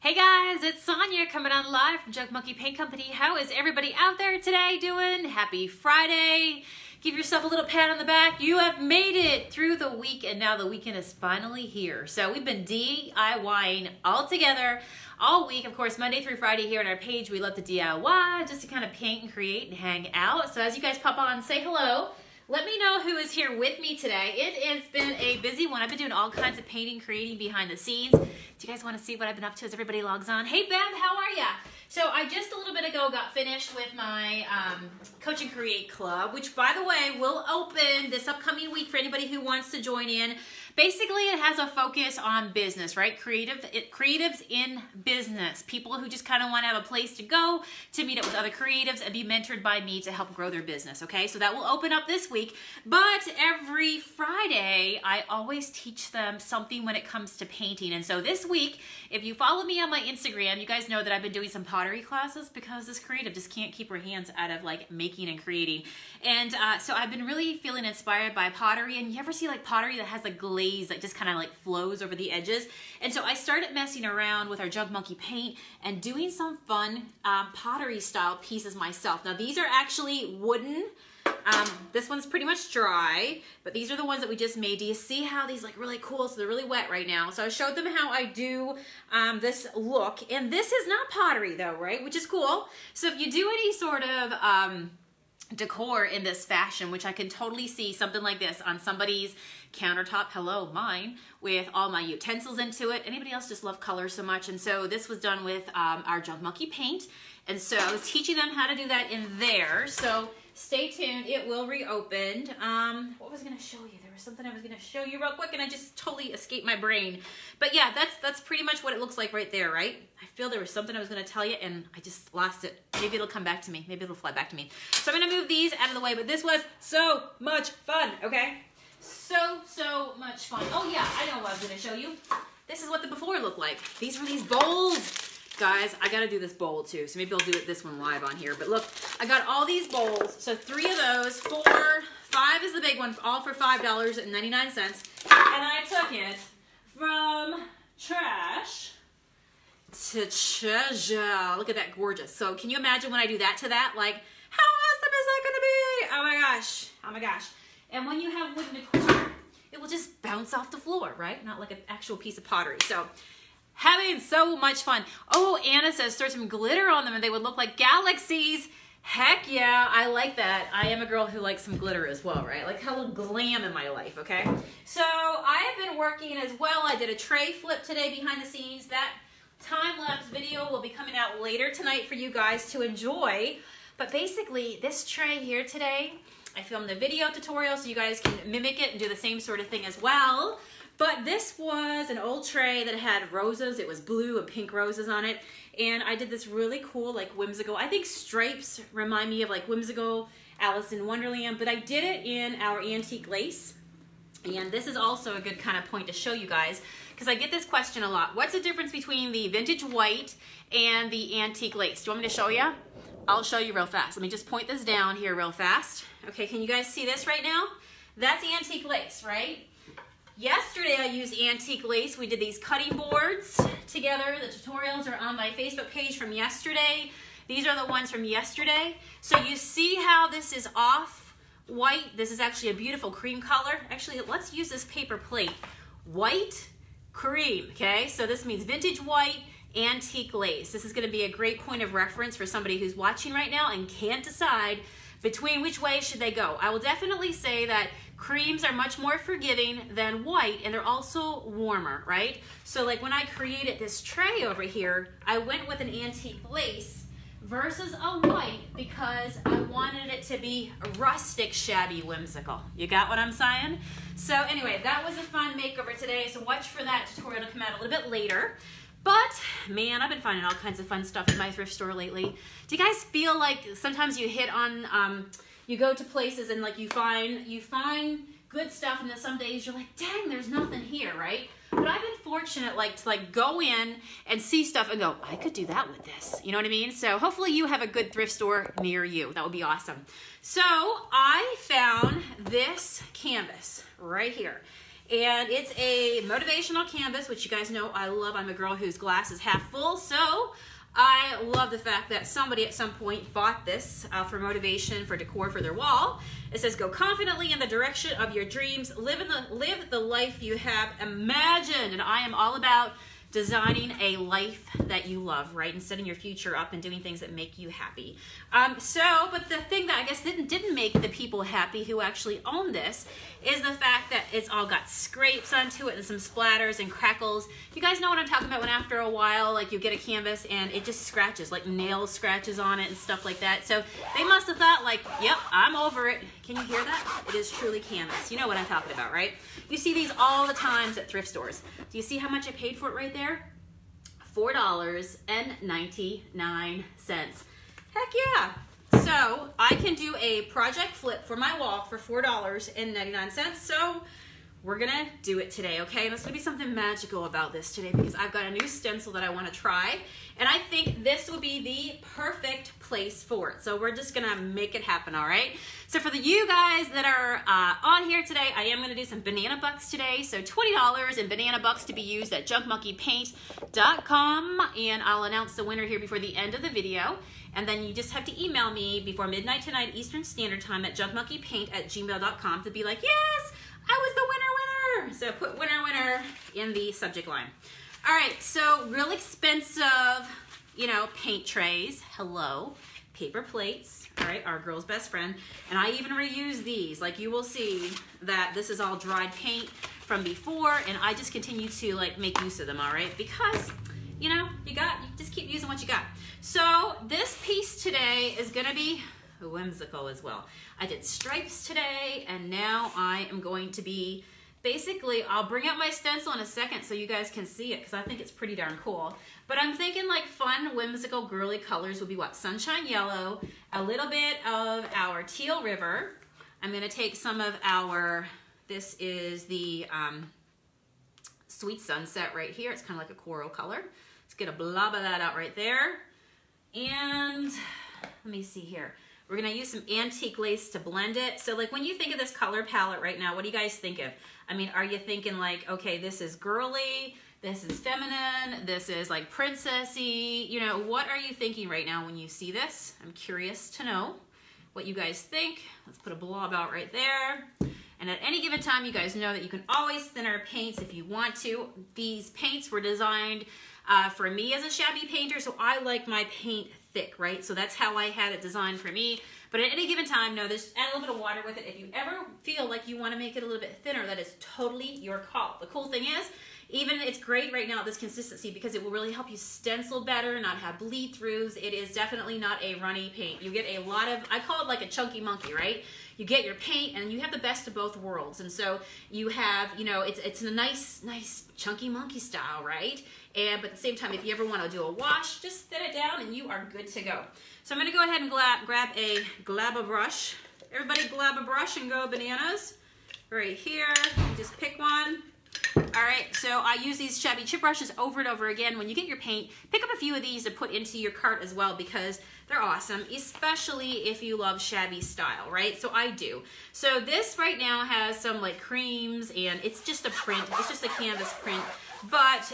Hey guys, it's Sonia coming on live from Junk Monkey Paint Company. How is everybody out there today doing? Happy Friday. Give yourself a little pat on the back. You have made it through the week and now the weekend is finally here. So we've been DIYing all together all week. Of course, Monday through Friday here on our page, we love to DIY just to kind of paint and create and hang out. So as you guys pop on, say hello. Let me know who is here with me today. It has been a busy one. I've been doing all kinds of painting, creating behind the scenes. Do you guys want to see what I've been up to as everybody logs on? Hey, Bev, how are ya? So I just a little bit ago got finished with my Coach and Create Club, which, by the way, will open this upcoming week for anybody who wants to join in. Basically, it has a focus on business, right? Creatives in business. People who just kind of want to have a place to go to meet up with other creatives and be mentored by me to help grow their business, okay? So that will open up this week. But every Friday, I always teach them something when it comes to painting. And so this week, if you follow me on my Instagram, you guys know that I've been doing some pottery classes because this creative just can't keep her hands out of like making and creating. And so I've been really feeling inspired by pottery. And you ever see like pottery that has a glaze that just kind of like flows over the edges? And so I started messing around with our Junk Monkey paint and doing some fun pottery style pieces myself. Now these are actually wooden. This one's pretty much dry, but these are the ones that we just made. Do you see how these like really cool? So they're really wet right now. So I showed them how I do this look, and this is not pottery though, right? Which is cool. So if you do any sort of decor in this fashion, which I can totally see something like this on somebody's countertop, hello, mine, with all my utensils into it. Anybody else just love color so much? And so this was done with our Junk Monkey paint. And so I was teaching them how to do that in there. So stay tuned, it will reopen. What was I gonna show you? There was something I was gonna show you real quick and I just totally escaped my brain. But yeah, that's pretty much what it looks like right there, right? I feel there was something I was gonna tell you and I just lost it. Maybe it'll come back to me. Maybe it'll fly back to me. So I'm gonna move these out of the way, but this was so much fun, okay? So much fun. Oh yeah, I know what I was gonna show you. This is what the before looked like. These were these bowls. Guys, I gotta do this bowl too, so maybe I'll do this one live on here. But look, I got all these bowls. So 3 of those, 4, 5 is the big one, all for $5.99. And I took it from trash to treasure. Look at that, gorgeous. So can you imagine when I do that to that? Like, how awesome is that gonna be? Oh my gosh, oh my gosh. And when you have wooden decor, it will just bounce off the floor, right? Not like an actual piece of pottery. So having so much fun. Oh, Anna says throw some glitter on them and they would look like galaxies. Heck yeah, I like that. I am a girl who likes some glitter as well, right? Like a little glam in my life, okay? So I have been working as well. I did a tray flip today behind the scenes. That time-lapse video will be coming out later tonight for you guys to enjoy. But basically, this tray here today, I filmed a video tutorial so you guys can mimic it and do the same sort of thing as well. But this was an old tray that had roses. It was blue and pink roses on it. And I did this really cool, like whimsical, I think stripes remind me of like whimsical Alice in Wonderland, but I did it in our antique lace. And this is also a good kind of point to show you guys, because I get this question a lot. What's the difference between the vintage white and the antique lace? Do you want me to show you? I'll show you real fast. Let me just point this down here real fast. Okay, can you guys see this right now? That's antique lace, right? Yesterday I used antique lace. We did these cutting boards together. The tutorials are on my Facebook page from yesterday. These are the ones from yesterday. So you see how this is off white. This is actually a beautiful cream color. Actually, let's use this paper plate. White, cream, okay? So this means vintage white, antique lace. This is gonna be a great point of reference for somebody who's watching right now and can't decide between which way should they go. I will definitely say that creams are much more forgiving than white, and they're also warmer, right? So like when I created this tray over here, I went with an antique lace versus a white because I wanted it to be rustic, shabby, whimsical. You got what I'm saying? So anyway, that was a fun makeover today, so watch for that tutorial to come out a little bit later. But man, I've been finding all kinds of fun stuff in my thrift store lately. Do you guys feel like sometimes you hit on, you go to places and like you find good stuff, and then some days you're like, dang, there's nothing here, right? But I've been fortunate to go in and see stuff and go, I could do that with this. You know what I mean? So hopefully you have a good thrift store near you. That would be awesome. So I found this canvas right here. And it's a motivational canvas, which you guys know I love. I'm a girl whose glass is half full, so I love the fact that somebody at some point bought this for motivation, for decor for their wall. It says, go confidently in the direction of your dreams, live the life you have imagined. And I am all about designing a life that you love, right? And setting your future up and doing things that make you happy. But the thing that I guess didn't make the people happy who actually own this is the fact that it's all got scrapes onto it and some splatters and crackles. You guys know what I'm talking about when after a while, like you get a canvas and it just scratches, like nail scratches on it and stuff like that. So they must have thought like, yep, I'm over it. Can you hear that? It is truly canvas. You know what I'm talking about, right? You see these all the times at thrift stores. Do you see how much I paid for it right there? $4.99. Heck yeah. So I can do a project flip for my wall for $4.99. So we're gonna do it today, okay? And there's gonna be something magical about this today because I've got a new stencil that I wanna try. And I think this will be the perfect place for it. So we're just gonna make it happen, all right? So for you guys that are on here today, I am gonna do some banana bucks today. So $20 in banana bucks to be used at junkmonkeypaint.com. And I'll announce the winner here before the end of the video. And then you just have to email me before midnight tonight Eastern Standard Time at junkmonkeypaint@gmail.com to be like, yes, I was the winner. So put winner, winner in the subject line. All right, so real expensive, you know, paint trays. Hello. Paper plates. All right, our girl's best friend. And I even reuse these. Like you will see that this is all dried paint from before, and I just continue to like make use of them, all right? Because, you know, you just keep using what you got. So this piece today is gonna be whimsical as well. I did stripes today, and now I am going to be basically, I'll bring out my stencil in a second so you guys can see it because I think it's pretty darn cool. But I'm thinking like fun, whimsical, girly colors would be what? Sunshine yellow, a little bit of our teal river. I'm gonna take some of our, this is the sweet sunset right here. It's kind of like a coral color. Let's get a blob of that out right there. And let me see here. We're gonna use some antique lace to blend it. So like when you think of this color palette right now, what do you guys think of? I mean, are you thinking like, okay, this is girly, this is feminine, this is like princessy, you know, what are you thinking right now when you see this? I'm curious to know what you guys think. Let's put a blob out right there. And at any given time, you guys know that you can always thin our paints if you want to. These paints were designed for me as a shabby painter, so I like my paint thick, right? So that's how I had it designed for me. But at any given time, no, just add a little bit of water with it. If you ever feel like you want to make it a little bit thinner, that is totally your call. The cool thing is, even it's great right now at this consistency because it will really help you stencil better, not have bleed throughs. It is definitely not a runny paint. You get a lot of, I call it like a chunky monkey, right? You get your paint and you have the best of both worlds. And so you have, you know, it's a nice chunky monkey style, right? But at the same time, if you ever want to do a wash, just thin it down and you are good to go. So I'm going to go ahead and grab a glabba brush. Everybody grab a brush and go bananas. Right here, just pick one. All right, so I use these shabby chip brushes over and over again. When you get your paint, pick up a few of these to put into your cart as well because they're awesome, especially if you love shabby style, right? So I do. So this right now has some like creams and it's just a print. It's just a canvas print.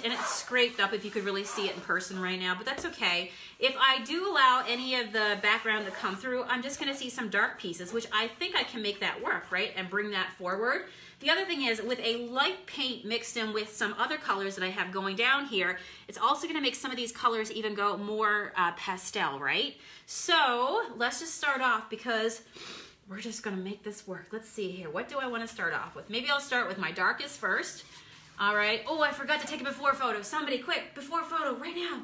And it's scraped up if you could really see it in person right now, but that's okay. If I do allow any of the background to come through, I'm just gonna see some dark pieces, which I think I can make that work, right? And bring that forward. The other thing is with a light paint mixed in with some other colors that I have going down here, it's also gonna make some of these colors even go more pastel, right? So let's just start off because we're just gonna make this work. Let's see here, what do I wanna start off with? Maybe I'll start with my darkest first. All right, oh, I forgot to take a before photo. Somebody quick, before photo right now.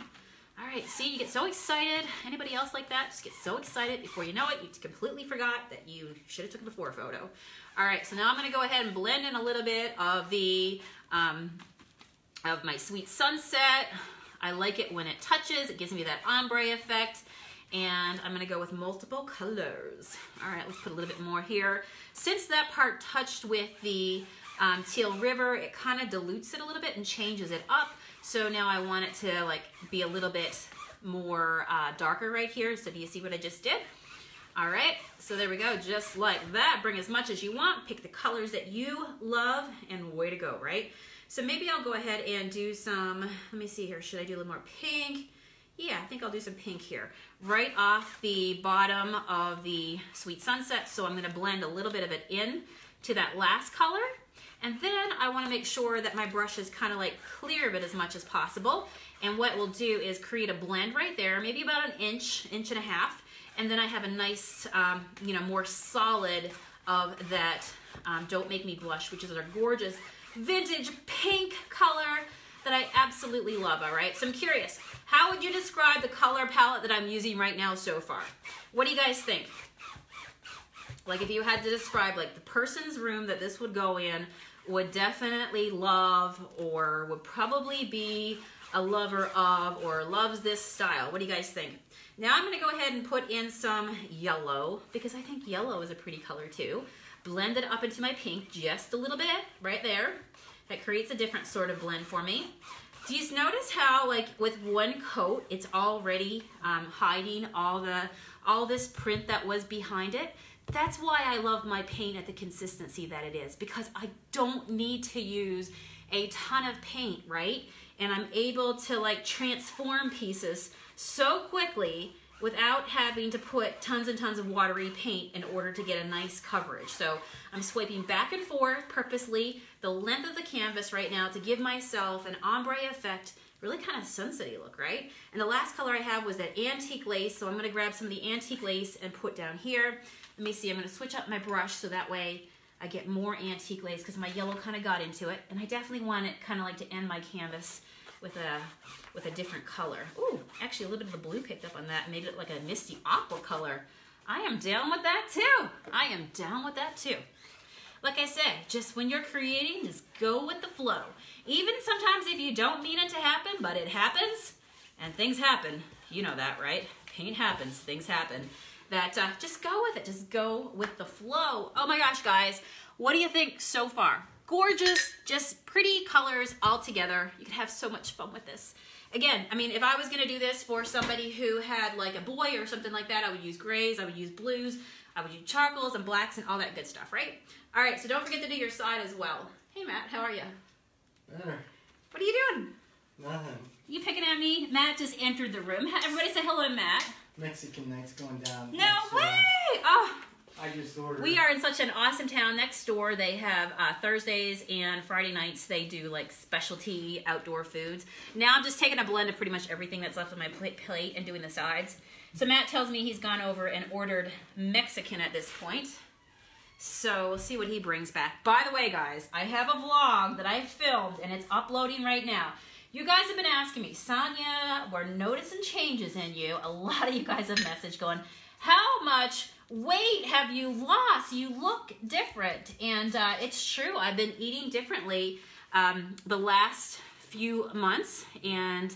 All right, see, you get so excited. Anybody else like that? Just get so excited before you know it, you completely forgot that you should have took a before photo. All right, so now I'm gonna go ahead and blend in a little bit of the, of my sweet sunset. I like it when it touches, it gives me that ombre effect. And I'm gonna go with multiple colors. All right, let's put a little bit more here. Since that part touched with the teal river, it kind of dilutes it a little bit and changes it up. So now I want it to like be a little bit more darker right here. So do you see what I just did? All right, so there we go, just like that. Bring as much as you want, pick the colors that you love, and way to go, right? So maybe I'll go ahead and do some, let me see here, should I do a little more pink? Yeah, I think I'll do some pink here. Right off the bottom of the Sweet Sunset, so I'm gonna blend a little bit of it in to that last color. And then I wanna make sure that my brush is kind of like clear of it as much as possible. And what we'll do is create a blend right there, maybe about an inch, inch and a half. And then I have a nice, you know, more solid of that Don't Make Me Blush, which is our gorgeous vintage pink color that I absolutely love, all right? So I'm curious, how would you describe the color palette that I'm using right now so far? What do you guys think? Like if you had to describe like the person's room that this would go in would definitely love or would probably be a lover of or loves this style. What do you guys think? Now I'm gonna go ahead and put in some yellow because I think yellow is a pretty color too. Blend it up into my pink just a little bit right there. That creates a different sort of blend for me. Do you notice how like with one coat, it's already hiding all this print that was behind it? That's why I love my paint at the consistency that it is, because I don't need to use a ton of paint, right? And I'm able to like transform pieces so quickly without having to put tons and tons of watery paint in order to get a nice coverage. So I'm swiping back and forth purposely the length of the canvas right now to give myself an ombre effect, really kind of sunsetty look, right? And the last color I have was that antique lace, so I'm gonna grab some of the antique lace and put down here. Let me see, I'm gonna switch up my brush so that way I get more antique lace because my yellow kind of got into it. And I definitely want it kind of like to end my canvas with a different color. Ooh, actually a little bit of the blue picked up on that and made it like a misty aqua color. I am down with that too. I am down with that too. Like I said, just when you're creating, just go with the flow. Even sometimes if you don't mean it to happen, but it happens, and things happen. You know that, right? Paint happens, things happen. That just go with it, just go with the flow. Oh my gosh, guys, what do you think so far? Gorgeous, just pretty colors all together. You could have so much fun with this. Again, I mean, if I was gonna do this for somebody who had like a boy or something like that, I would use grays, I would use blues, I would use charcoals and blacks and all that good stuff, right? All right, so don't forget to do your side as well. Hey, Matt, how are you? Better. What are you doing? Nothing. You picking at me? Matt just entered the room. Everybody say hello to Matt. Mexican night's going down. No way! Oh. I just ordered. We are in such an awesome town. Next door, they have Thursdays and Friday nights. They do like specialty outdoor foods. Now I'm just taking a blend of pretty much everything that's left on my plate and doing the sides. So Matt tells me he's gone over and ordered Mexican at this point. So we'll see what he brings back. By the way, guys, I have a vlog that I filmed and it's uploading right now. You guys have been asking me, Sonia, we're noticing changes in you. A lot of you guys have messaged going, how much weight have you lost? You look different. And it's true, I've been eating differently the last few months and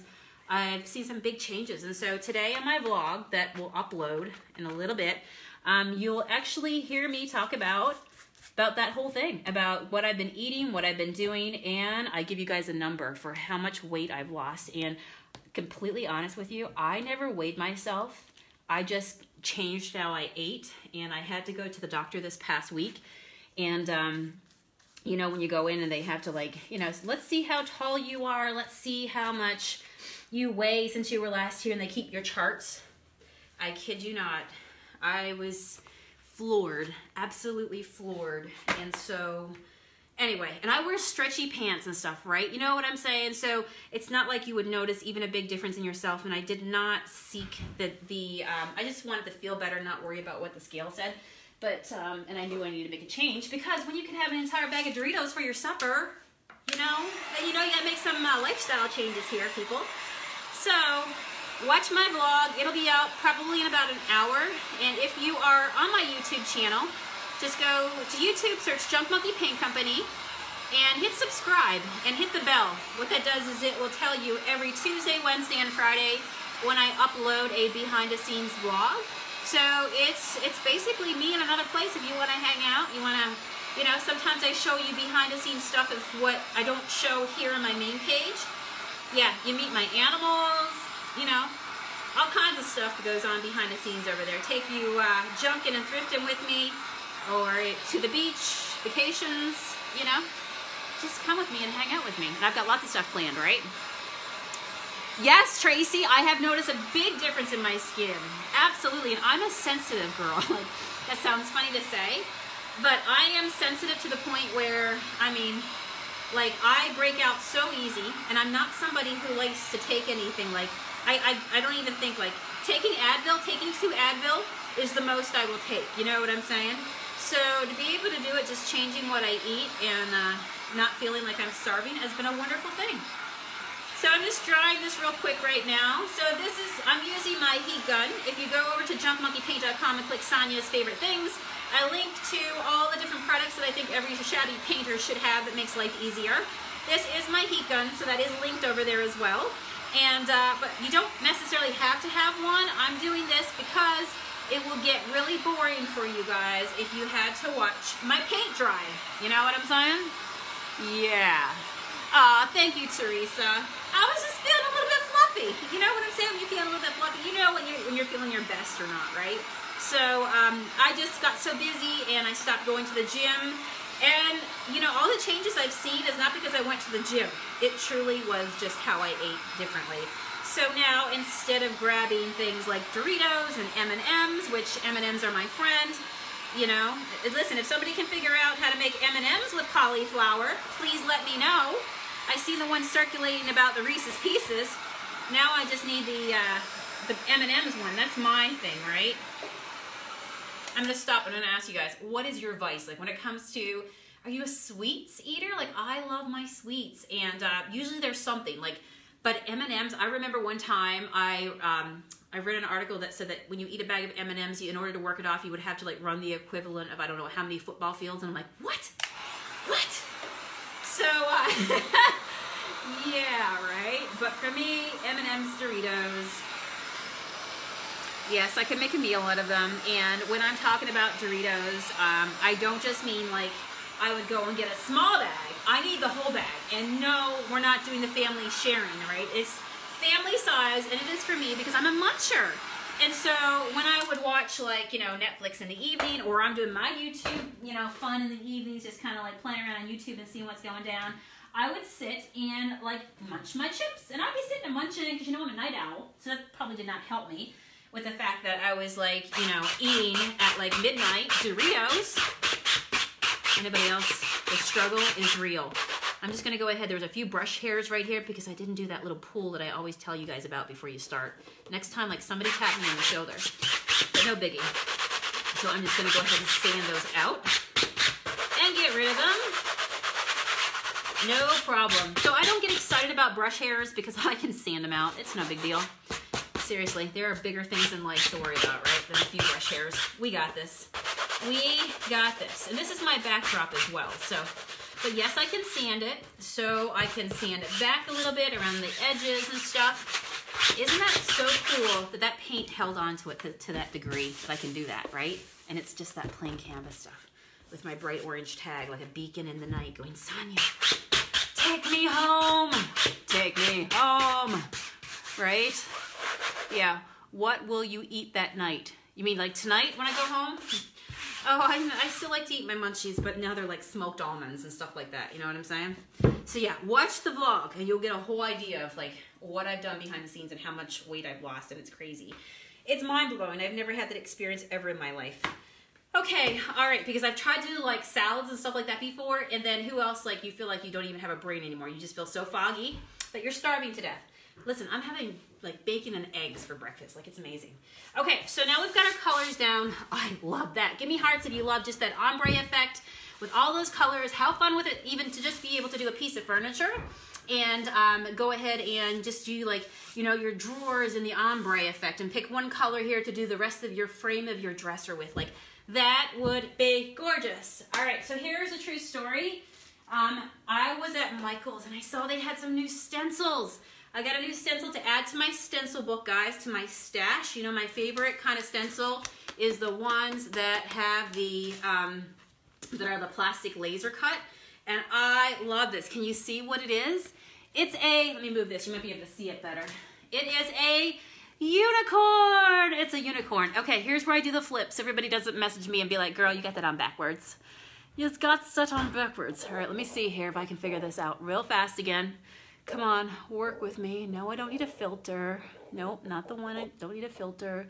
I've seen some big changes. And so today on my vlog that will upload in a little bit, you'll actually hear me talk about that whole thing, about what I've been eating, what I've been doing, and I give you guys a number for how much weight I've lost. And completely honest with you, I never weighed myself. I just changed how I ate, and I had to go to the doctor this past week. And, you know, when you go in and they have to like, you know, let's see how tall you are. Let's see how much you weigh since you were last here, and they keep your charts. I kid you not. I was floored, absolutely floored. And so anyway, and I wear stretchy pants and stuff, right? You know what I'm saying? So it's not like you would notice even a big difference in yourself. And I did not seek I just wanted to feel better, not worry about what the scale said. But, and I knew I needed to make a change because when you can have an entire bag of Doritos for your supper, you know, you gotta make some lifestyle changes here, people. So watch my vlog. It'll be out probably in about an hour. And if you are on my YouTube channel, just go to YouTube, search Junk Monkey Paint Company, and hit subscribe and hit the bell. What that does is it will tell you every Tuesday, Wednesday, and Friday when I upload a behind-the-scenes vlog. So it's basically me in another place if you want to hang out. You want to, you know, sometimes I show you behind-the-scenes stuff of what I don't show here on my main page. Yeah, you meet my animals, you know, all kinds of stuff that goes on behind the scenes over there. Take you junking and thrifting with me, or to the beach, vacations, you know. Just come with me and hang out with me. And I've got lots of stuff planned, right? Yes, Tracy, I have noticed a big difference in my skin. Absolutely, and I'm a sensitive girl. Like, that sounds funny to say, but I am sensitive to the point where, I mean, like, I break out so easy, and I'm not somebody who likes to take anything. Like, I don't even think, like, taking Advil, taking 2 Advil is the most I will take. You know what I'm saying? So to be able to do it, just changing what I eat and not feeling like I'm starving has been a wonderful thing. So I'm just drying this real quick right now. So this is, I'm using my heat gun. If you go over to junkmonkeypaint.com and click Sonia's favorite things, I linked to all the different products that I think every shabby painter should have that makes life easier. This is my heat gun, so that is linked over there as well. And but you don't necessarily have to have one. I'm doing this because it will get really boring for you guys if you had to watch my paint dry. You know what I'm saying? Yeah. Aw, thank you, Teresa. I was just feeling a little bit fluffy. You know what I'm saying? When you feel a little bit fluffy, you know when you're feeling your best or not, right? So I just got so busy and I stopped going to the gym. And, you know, all the changes I've seen is not because I went to the gym. It truly was just how I ate differently. So now, instead of grabbing things like Doritos and M&Ms, which M&Ms are my friend, you know, listen, if somebody can figure out how to make M&Ms with cauliflower, please let me know. I see the one circulating about the Reese's Pieces. Now I just need the M&M's one. That's my thing, right? I'm gonna stop and I'm gonna ask you guys, what is your vice? Like when it comes to, are you a sweets eater? Like I love my sweets, and usually there's something like, but M&M's, I remember one time I read an article that said that when you eat a bag of M&M's, in order to work it off, you would have to like run the equivalent of I don't know how many football fields, and I'm like, what? What? So, yeah, right? But for me, M&M's, Doritos, yes, I can make a meal out of them. And when I'm talking about Doritos, I don't just mean like I would go and get a small bag. I need the whole bag. And no, we're not doing the family sharing, right? It's family size, and it is for me because I'm a muncher. And so when I would watch, like, you know, Netflix in the evening, or I'm doing my YouTube, you know, fun in the evenings, just kind of like playing around on YouTube and seeing what's going down, I would sit and like munch my chips. And I'd be sitting and munching because, you know, I'm a night owl, so that probably did not help me with the fact that I was like, you know, eating at like midnight Doritos. Anybody else? The struggle is real. I'm just gonna go ahead. There's a few brush hairs right here because I didn't do that little pull that I always tell you guys about before you start. Next time, like somebody tap me on the shoulder, but no biggie. So I'm just gonna go ahead and sand those out and get rid of them. No problem. So I don't get excited about brush hairs because I can sand them out. It's no big deal. Seriously, there are bigger things in life to worry about, right, than a few brush hairs. We got this. We got this. And this is my backdrop as well. So, but yes, I can sand it. So I can sand it back a little bit around the edges and stuff. Isn't that so cool that that paint held on to it to that degree that I can do that, right? And it's just that plain canvas stuff with my bright orange tag like a beacon in the night going, Sonia, take me home. Take me home. Right? Yeah. What will you eat that night? You mean like tonight when I go home? Oh, I still like to eat my munchies, but now they're like smoked almonds and stuff like that. You know what I'm saying? So yeah, watch the vlog and you'll get a whole idea of like what I've done behind the scenes and how much weight I've lost, and it's crazy. It's mind-blowing. I've never had that experience ever in my life. Okay, all right, because I've tried to do like salads and stuff like that before, and then who else, like you feel like you don't even have a brain anymore. You just feel so foggy that you're starving to death. Listen, I'm having like bacon and eggs for breakfast. Like, it's amazing. Okay, so now we've got our colors down. I love that. Give me hearts if you love just that ombre effect with all those colors. Have fun with it, even to just be able to do a piece of furniture. And go ahead and just do like, you know, your drawers in the ombre effect, and pick one color here to do the rest of your frame of your dresser with. Like, that would be gorgeous. All right, so here's a true story. I was at Michael's and I saw they had some new stencils. I got a new stencil to add to my stencil book, guys, to my stash. You know, my favorite kind of stencil is the ones that have the, that are the plastic laser cut. And I love this. Can you see what it is? It's a, let me move this, you might be able to see it better. It is a Unicorn! It's a unicorn. Okay, here's where I do the flips. Everybody doesn't message me and be like, girl, you got that on backwards. You just got that on backwards. All right, let me see here if I can figure this out real fast again. Come on, work with me. No, I don't need a filter. Nope, not the one. I don't need a filter.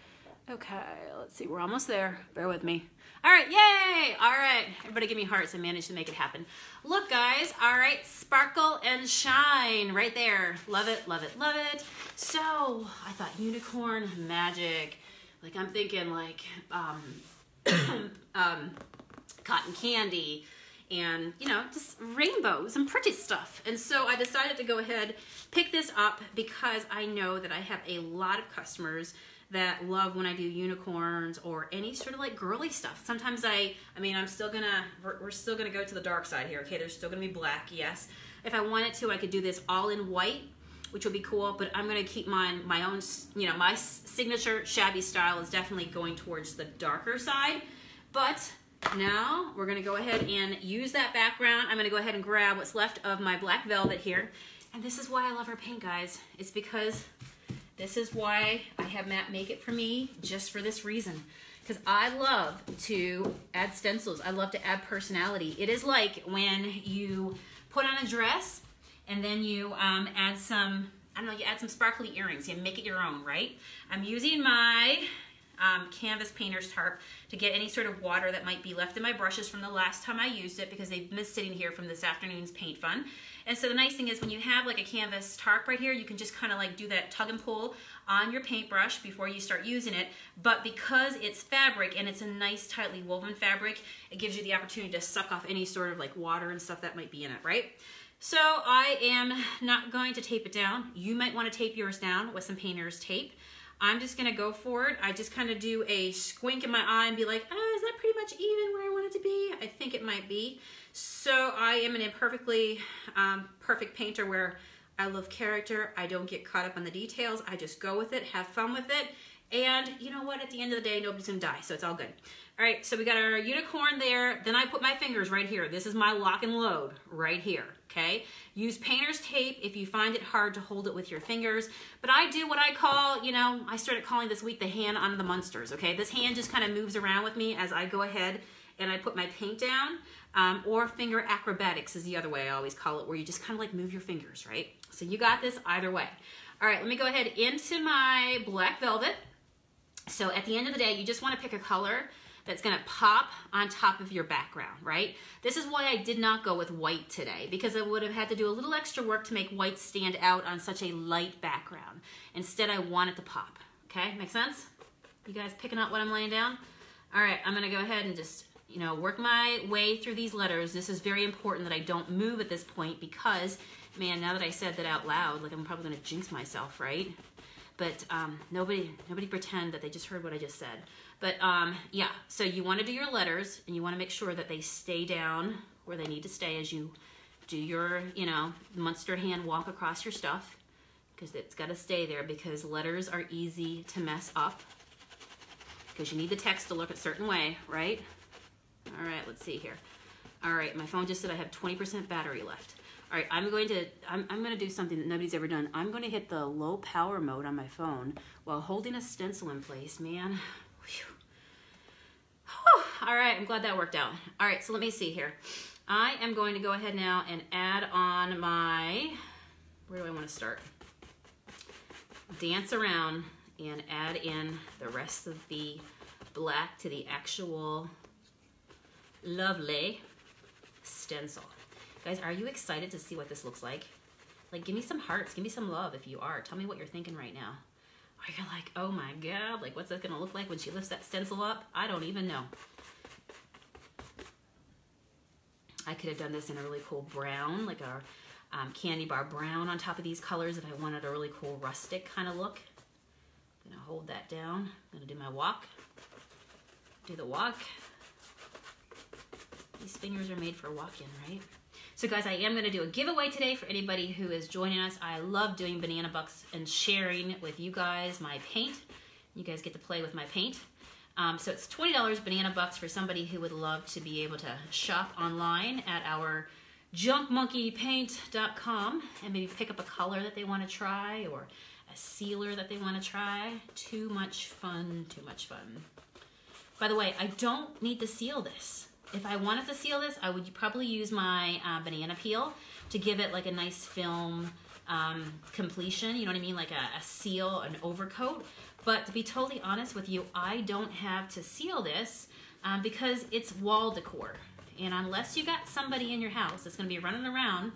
Okay, let's see. We're almost there. Bear with me. All right, yay! All right, everybody give me hearts. I managed to make it happen. Look, guys. All right, sparkle and shine right there. Love it, love it, love it. So I thought unicorn magic. Like I'm thinking like cotton candy and, you know, just rainbows and pretty stuff. And so I decided to go ahead, pick this up because I know that I have a lot of customers that love when I do unicorns or any sort of like girly stuff. Sometimes we're still gonna go to the dark side here, okay? There's still gonna be black, yes. If I wanted to, I could do this all in white, which would be cool, but I'm gonna keep my own, you know, my signature shabby style is definitely going towards the darker side. But now we're gonna go ahead and use that background. I'm gonna go ahead and grab what's left of my black velvet here. And this is why I love our paint, guys. It's because this is why I have Matt make it for me, just for this reason. Because I love to add stencils. I love to add personality. It is like when you put on a dress and then you add some, I don't know, you add some sparkly earrings. You make it your own, right? I'm using my canvas painter's tarp to get any sort of water that might be left in my brushes from the last time I used it because they've been sitting here from this afternoon's paint fun. And so the nice thing is when you have like a canvas tarp right here, you can just kind of like do that tug and pull on your paintbrush before you start using it. But because it's fabric and it's a nice tightly woven fabric, it gives you the opportunity to suck off any sort of like water and stuff that might be in it, right? So I am not going to tape it down. You might want to tape yours down with some painter's tape. I'm just gonna go for it. I just kind of do a squint in my eye and be like, oh, is that pretty much even where I want it to be? I think it might be. So I am an imperfectly perfect painter where I love character. I don't get caught up on the details. I just go with it, have fun with it. And you know what? At the end of the day, nobody's gonna die, so it's all good. All right, so we got our unicorn there. Then I put my fingers right here. This is my lock and load right here, okay? Use painter's tape if you find it hard to hold it with your fingers. But I do what I call, you know, I started calling this week the hand on the monsters, okay? This hand just kind of moves around with me as I go ahead and I put my paint down. Or finger acrobatics is the other way I always call it, where you just kind of like move your fingers, right? So you got this either way. All right, let me go ahead into my black velvet. So at the end of the day, you just want to pick a color that's going to pop on top of your background, right? This is why I did not go with white today, because I would have had to do a little extra work to make white stand out on such a light background. Instead, I want it to pop, okay? Make sense? You guys picking up what I'm laying down? All right, I'm going to go ahead and just, you know, work my way through these letters. This is very important that I don't move at this point because, man, now that I said that out loud, like I'm probably going to jinx myself, right? But nobody pretend that they just heard what I just said. But yeah, so you want to do your letters and you want to make sure that they stay down where they need to stay as you do your, you know, monster hand walk across your stuff, because it's got to stay there, because letters are easy to mess up because you need the text to look a certain way, right? All right, let's see here. All right, my phone just said I have 20% battery left. All right, I'm going to do something that nobody's ever done. I'm going to hit the low power mode on my phone while holding a stencil in place, man. All right, I'm glad that worked out. All right, so let me see here. I am going to go ahead now and add on my, where do I want to start? Dance around and add in the rest of the black to the actual lovely stencil. Guys, are you excited to see what this looks like? Like, give me some hearts, give me some love if you are. Tell me what you're thinking right now. Are you like, oh my God, like what's that gonna look like when she lifts that stencil up? I don't even know. I could have done this in a really cool brown, like a candy bar brown on top of these colors if I wanted a really cool rustic kind of look. I'm gonna hold that down. I'm gonna do my walk. Do the walk. These fingers are made for walking, right? So guys, I am gonna do a giveaway today for anybody who is joining us. I love doing banana bucks and sharing with you guys my paint. You guys get to play with my paint. So it's $20 banana bucks for somebody who would love to be able to shop online at our junkmonkeypaint.com and maybe pick up a color that they want to try, or a sealer that they want to try. Too much fun, too much fun. By the way, I don't need to seal this. If I wanted to seal this, I would probably use my banana peel to give it like a nice film completion, you know what I mean? Like a seal, an overcoat. But to be totally honest with you, I don't have to seal this because it's wall decor. And unless you got somebody in your house that's gonna be running around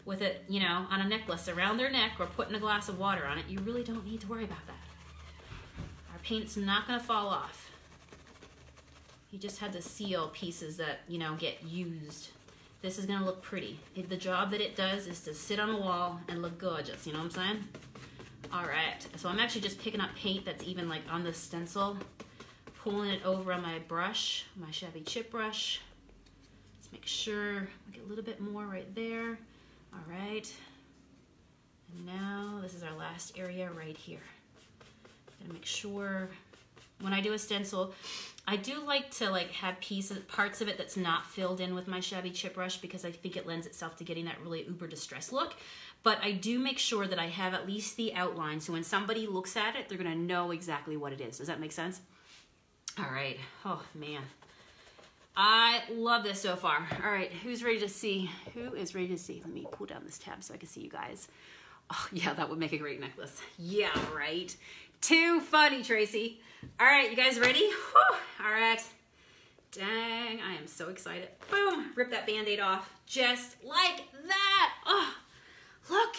with it, you know, on a necklace around their neck or putting a glass of water on it, you really don't need to worry about that. Our paint's not gonna fall off. You just had to seal pieces that, you know, get used. This is gonna look pretty. The job that it does is to sit on the wall and look gorgeous, you know what I'm saying? All right, so I'm actually just picking up paint that's even like on the stencil, pulling it over on my brush, my shabby chip brush. Let's make sure I get a little bit more right there. All right, and now this is our last area right here. Gonna make sure when I do a stencil, I do like to like have parts of it that's not filled in with my shabby chip brush because I think it lends itself to getting that really uber distressed look. But I do make sure that I have at least the outline, so when somebody looks at it, they're gonna know exactly what it is. Does that make sense? All right, oh man. I love this so far. All right, who's ready to see? Who is ready to see? Let me pull down this tab so I can see you guys. Oh yeah, that would make a great necklace. Yeah, right. Too funny, Tracy. All right, you guys ready? Whew. All right. Dang, I am so excited. Boom, rip that Band-Aid off. Just like that. Oh, look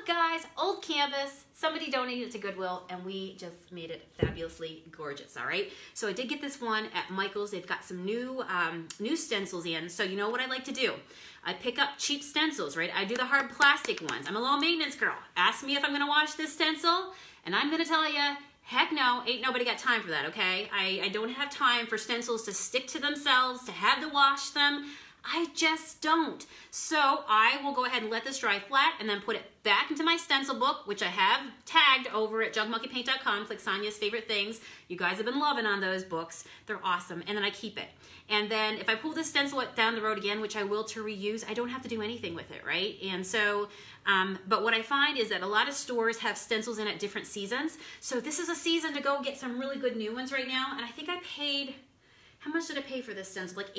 guys, old canvas. Somebody donated it to Goodwill and we just made it fabulously gorgeous, all right? So I did get this one at Michael's. They've got some new stencils in. So you know what I like to do? I pick up cheap stencils, right? I do the hard plastic ones. I'm a low maintenance girl. Ask me if I'm gonna wash this stencil and I'm gonna tell you, heck no, ain't nobody got time for that, okay? I don't have time for stencils to stick to themselves, to have to wash them. I just don't. So I will go ahead and let this dry flat and then put it back into my stencil book, which I have tagged over at jugmonkeypaint.com. Click Sonia's favorite things. You guys have been loving on those books. They're awesome. And then I keep it. And then if I pull this stencil down the road again, which I will to reuse, I don't have to do anything with it, right? And so, but what I find is that a lot of stores have stencils in at different seasons. So this is a season to go get some really good new ones right now. And I think I paid, how much did I pay for this stencil? Like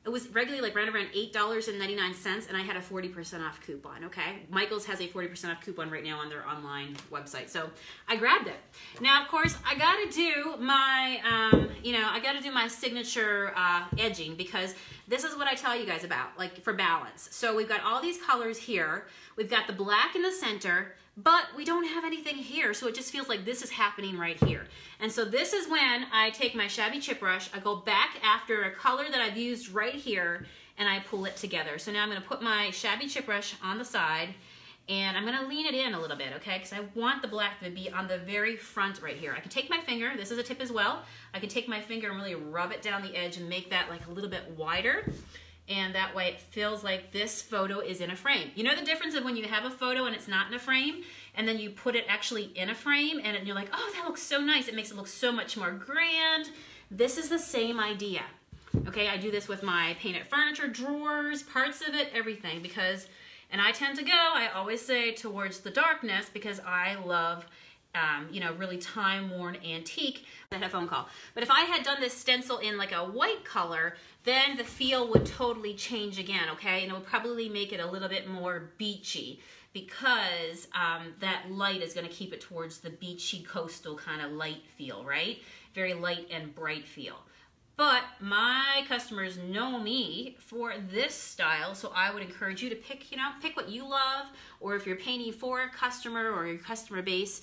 it was regularly like right around $8.99 and I had a 40% off coupon, okay? Michael's has a 40% off coupon right now on their online website. So I grabbed it. Now, of course, I gotta do my, I gotta do my signature edging because this is what I tell you guys about, like for balance. So we've got all these colors here. We've got the black in the center, but we don't have anything here, so it just feels like this is happening right here. And so this is when I take my shabby chip brush, I go back after a color that I've used right here, and I pull it together. So now I'm gonna put my shabby chip brush on the side, and I'm gonna lean it in a little bit, okay? Because I want the black to be on the very front right here. I can take my finger, this is a tip as well, I can take my finger and really rub it down the edge and make that like a little bit wider. And that way it feels like this photo is in a frame. You know the difference of when you have a photo and it's not in a frame, and then you put it actually in a frame and you're like, oh, that looks so nice. It makes it look so much more grand. This is the same idea. Okay, I do this with my painted furniture, drawers, parts of it, everything, because, and I tend to go, I always say, towards the darkness because I love really time-worn antique. I had a phone call. But if I had done this stencil in like a white color, then the feel would totally change again, okay? And it would probably make it a little bit more beachy because that light is gonna keep it towards the beachy coastal kind of light feel, right? Very light and bright feel. But my customers know me for this style, so I would encourage you to pick what you love, or if you're painting for a customer or your customer base,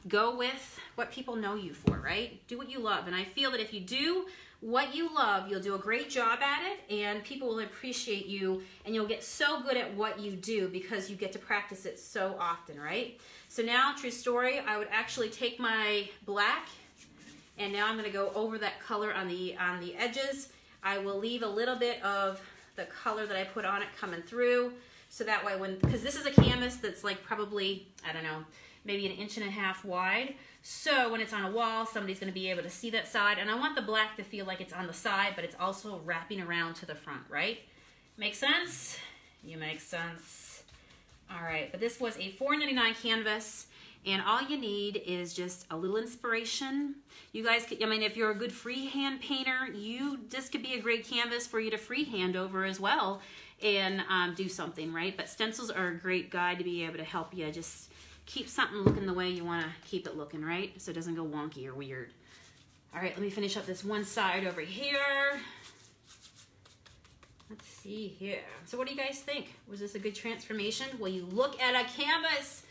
go with what people know you for, right? Do what you love. And I feel that if you do what you love, you'll do a great job at it and people will appreciate you and you'll get so good at what you do because you get to practice it so often, right? So now, true story, I would actually take my black and now I'm gonna go over that color on the edges. I will leave a little bit of the color that I put on it coming through. So that way because this is a canvas that's like probably, I don't know, maybe 1.5 inches wide. So when it's on a wall, somebody's gonna be able to see that side. And I want the black to feel like it's on the side, but it's also wrapping around to the front, right? Make sense? You make sense. All right, but this was a $4.99 canvas. And all you need is just a little inspiration. You guys, I mean, if you're a good freehand painter, this could be a great canvas for you to freehand over as well and do something, right? But stencils are a great guide to be able to help you just keep something looking the way you want to keep it looking, right? So it doesn't go wonky or weird. All right, let me finish up this one side over here. Let's see here. So what do you guys think? Was this a good transformation? Will you look at a canvas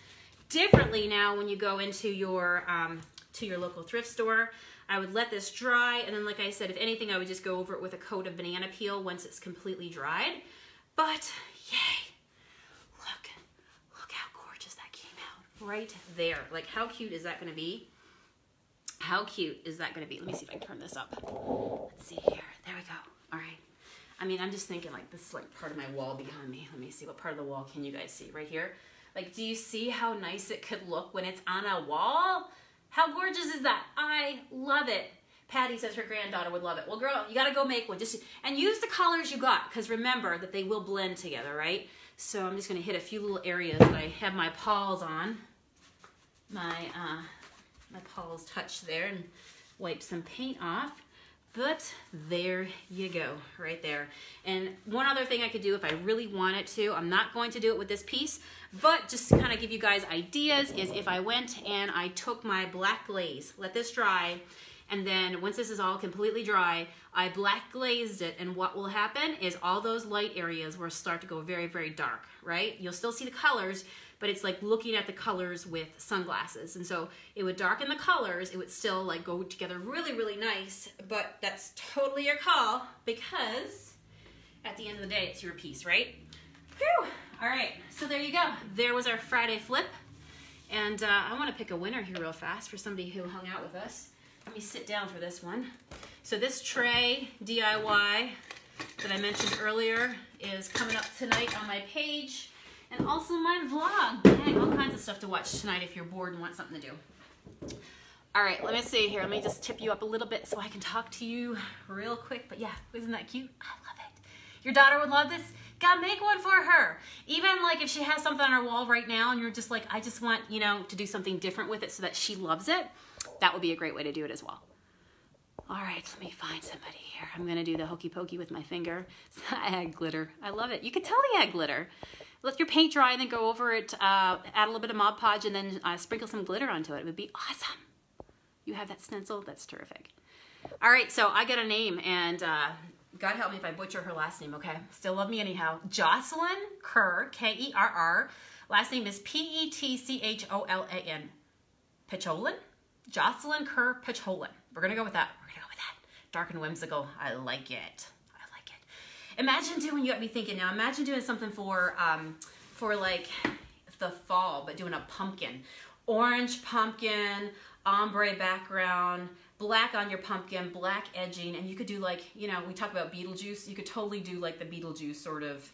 differently now when you go into your local thrift store? I would let this dry, and then like I said, if anything, I would just go over it with a coat of banana peel once it's completely dried. But yay, look how gorgeous that came out right there. Like, how cute is that going to be? How cute is that going to be? Let me see if I can turn this up. Let's see here. There we go. All right. I mean, I'm just thinking like this is like part of my wall behind me. Let me see, what part of the wall can you guys see? Right here. Like, do you see how nice it could look when it's on a wall? How gorgeous is that? I love it. Patty says her granddaughter would love it. Well, girl, you got to go make one. And use the colors you got, because remember that they will blend together, right? So I'm just going to hit a few little areas that I have my paws on. My paws touch there and wipe some paint off. But there you go, right there. And one other thing I could do if I really wanted to, I'm not going to do it with this piece, but just to kind of give you guys ideas, is if I went and I took my black glaze, let this dry, and then once this is all completely dry, I black glazed it, and what will happen is all those light areas will start to go very, very dark, right? You'll still see the colors, but it's like looking at the colors with sunglasses. And so it would darken the colors, it would still like go together really, really nice, but that's totally your call, because at the end of the day, it's your piece, right? Whew. All right, so there you go. There was our Friday flip. And I want to pick a winner here real fast for somebody who hung out with us. Let me sit down for this one. So this tray DIY that I mentioned earlier is coming up tonight on my page. And also my vlog. Dang, all kinds of stuff to watch tonight if you're bored and want something to do. All right, let me see here. Let me just tip you up a little bit so I can talk to you real quick. But yeah, isn't that cute? I love it. Your daughter would love this. God, make one for her. Even like if she has something on her wall right now and you're just like, I just want, you know, to do something different with it so that she loves it. That would be a great way to do it as well. All right, let me find somebody here. I'm gonna do the hokey pokey with my finger. I add glitter. I love it. You could totally add glitter. Let your paint dry and then go over it, add a little bit of Mod Podge and then sprinkle some glitter onto it. It would be awesome. You have that stencil? That's terrific. All right, so I got a name, and God help me if I butcher her last name, okay? Still love me anyhow. Jocelyn Kerr, K-E-R-R. Last name is P-E-T-C-H-O-L-A-N. Picholin? Jocelyn Kerr Picholin. We're gonna go with that. We're gonna go with that. Dark and whimsical. I like it. Imagine doing, you got me thinking now, imagine doing something for like the fall, but doing a pumpkin. Orange pumpkin, ombre background, black on your pumpkin, black edging, and you could do like, you know, we talk about Beetlejuice, you could totally do like the Beetlejuice sort of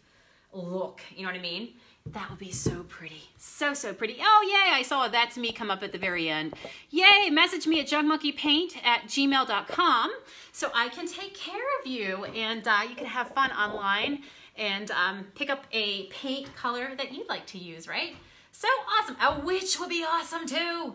look, you know what I mean? That would be so pretty. So, so pretty. Oh, yay, I saw a That's Me come up at the very end. Yay, message me at jugmonkeypaint@gmail.com so I can take care of you, and you can have fun online and pick up a paint color that you'd like to use, right? So awesome. A witch would be awesome too.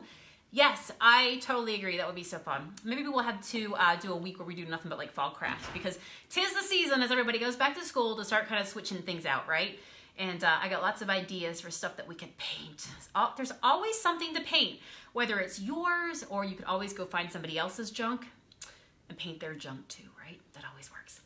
Yes, I totally agree. That would be so fun. Maybe we'll have to do a week where we do nothing but like fall crafts, because 'tis the season as everybody goes back to school to start kind of switching things out, right? And I got lots of ideas for stuff that we can paint. There's always something to paint, whether it's yours or you could always go find somebody else's junk and paint their junk too, right? That always works.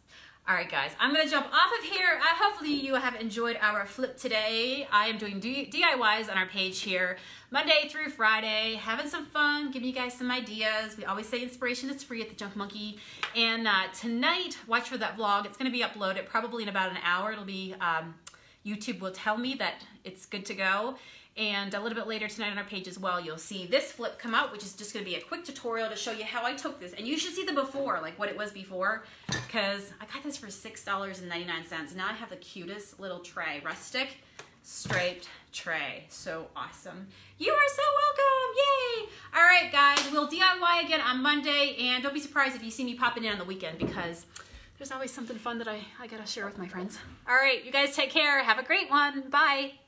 All right, guys, I'm gonna jump off of here. Hopefully you have enjoyed our flip today. I am doing DIYs on our page here, Monday through Friday, having some fun, giving you guys some ideas. We always say inspiration is free at the Junk Monkey. And tonight, watch for that vlog. It's gonna be uploaded probably in about an hour. It'll be, YouTube will tell me that it's good to go. And a little bit later tonight on our page as well, you'll see this flip come out, which is just gonna be a quick tutorial to show you how I took this. And you should see the before, like what it was before, because I got this for $6.99. Now I have the cutest little tray, rustic striped tray. So awesome. You are so welcome, yay! All right, guys, we'll DIY again on Monday, and don't be surprised if you see me popping in on the weekend, because there's always something fun that I gotta share with my friends. All right, you guys take care. Have a great one. Bye.